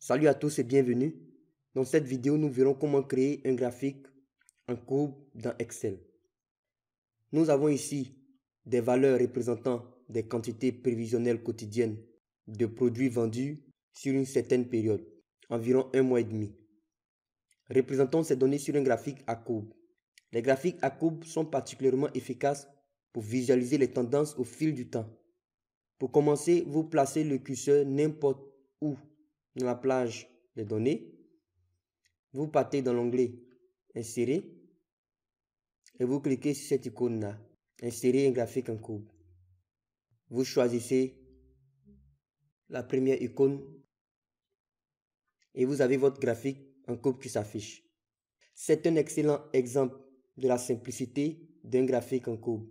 Salut à tous et bienvenue. Dans cette vidéo, nous verrons comment créer un graphique en courbe dans Excel. Nous avons ici des valeurs représentant des quantités prévisionnelles quotidiennes de produits vendus sur une certaine période, environ 1 mois et demi. Représentons ces données sur un graphique à courbe. Les graphiques à courbe sont particulièrement efficaces pour visualiser les tendances au fil du temps. Pour commencer, vous placez le curseur n'importe où dans la plage des données. Vous partez dans l'onglet Insérer et vous cliquez sur cette icône-là, Insérer un graphique en courbe. Vous choisissez la première icône et vous avez votre graphique en courbe qui s'affiche. C'est un excellent exemple de la simplicité d'un graphique en courbe.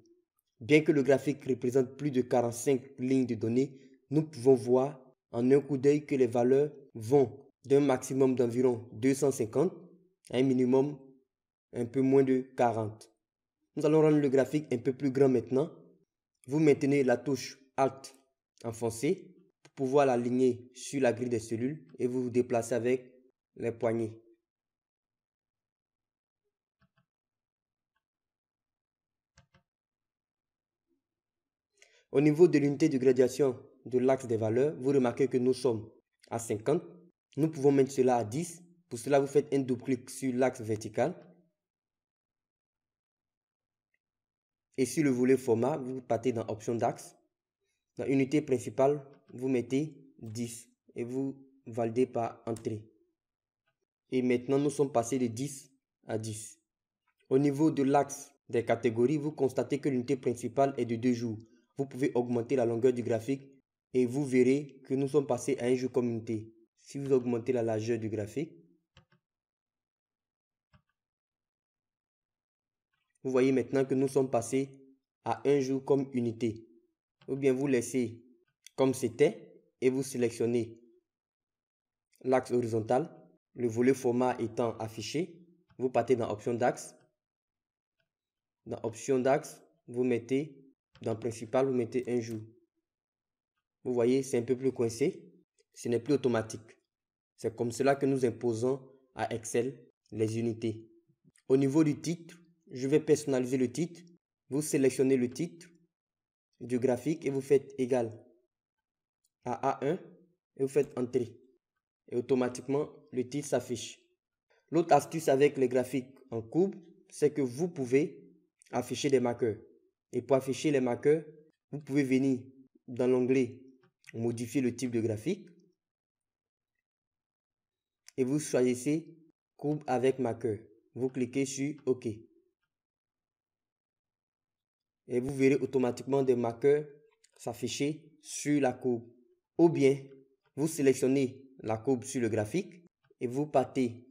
Bien que le graphique représente plus de 45 lignes de données, nous pouvons voir en un coup d'œil que les valeurs vont d'un maximum d'environ 250 à un minimum un peu moins de 40. Nous allons rendre le graphique un peu plus grand maintenant. Vous maintenez la touche Alt enfoncée pour pouvoir l'aligner sur la grille des cellules et vous vous déplacez avec les poignées. Au niveau de l'unité de gradation de l'axe des valeurs, vous remarquez que nous sommes à 50. Nous pouvons mettre cela à 10. Pour cela, vous faites un double-clic sur l'axe vertical. Et sur le volet format, vous partez dans Option d'axe. Dans unité principale, vous mettez 10 et vous validez par Entrée. Et maintenant, nous sommes passés de 10 à 10. Au niveau de l'axe des catégories, vous constatez que l'unité principale est de 2 jours. Vous pouvez augmenter la longueur du graphique et vous verrez que nous sommes passés à un jour comme unité. Si vous augmentez la largeur du graphique, vous voyez maintenant que nous sommes passés à un jour comme unité. Ou bien vous laissez comme c'était et vous sélectionnez l'axe horizontal, le volet format étant affiché. Vous partez dans Option d'axe. Dans Option d'axe, vous mettez dans Principal, vous mettez un jour. Vous voyez, c'est un peu plus coincé. Ce n'est plus automatique. C'est comme cela que nous imposons à Excel les unités. Au niveau du titre, je vais personnaliser le titre. Vous sélectionnez le titre du graphique et vous faites égal à A1 et vous faites Entrée. Et automatiquement, le titre s'affiche. L'autre astuce avec les graphiques en courbe, c'est que vous pouvez afficher des marqueurs. Et pour afficher les marqueurs, vous pouvez venir dans l'onglet Modifier le type de graphique et vous choisissez Courbe avec marqueur. Vous cliquez sur OK. Et vous verrez automatiquement des marqueurs s'afficher sur la courbe. Ou bien, vous sélectionnez la courbe sur le graphique et vous partez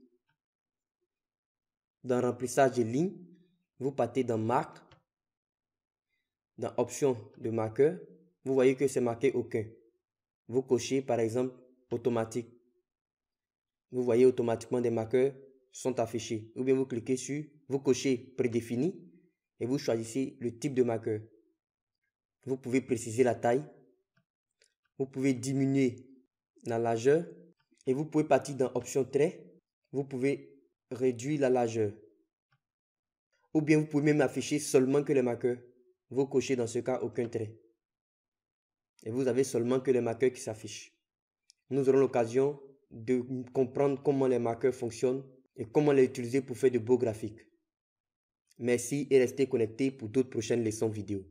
dans Remplissage des lignes. Vous partez dans Marque. Dans Option de marqueur, vous voyez que c'est marqué aucun. Vous cochez par exemple automatique. Vous voyez automatiquement des marqueurs sont affichés. Ou bien vous cliquez sur, vous cochez prédéfini et vous choisissez le type de marqueur. Vous pouvez préciser la taille. Vous pouvez diminuer la largeur et vous pouvez partir dans Option trait. Vous pouvez réduire la largeur. Ou bien vous pouvez même afficher seulement que les marqueurs. Vous cochez dans ce cas aucun trait. Et vous avez seulement que les marqueurs qui s'affichent. Nous aurons l'occasion de comprendre comment les marqueurs fonctionnent et comment les utiliser pour faire de beaux graphiques. Merci et restez connectés pour d'autres prochaines leçons vidéo.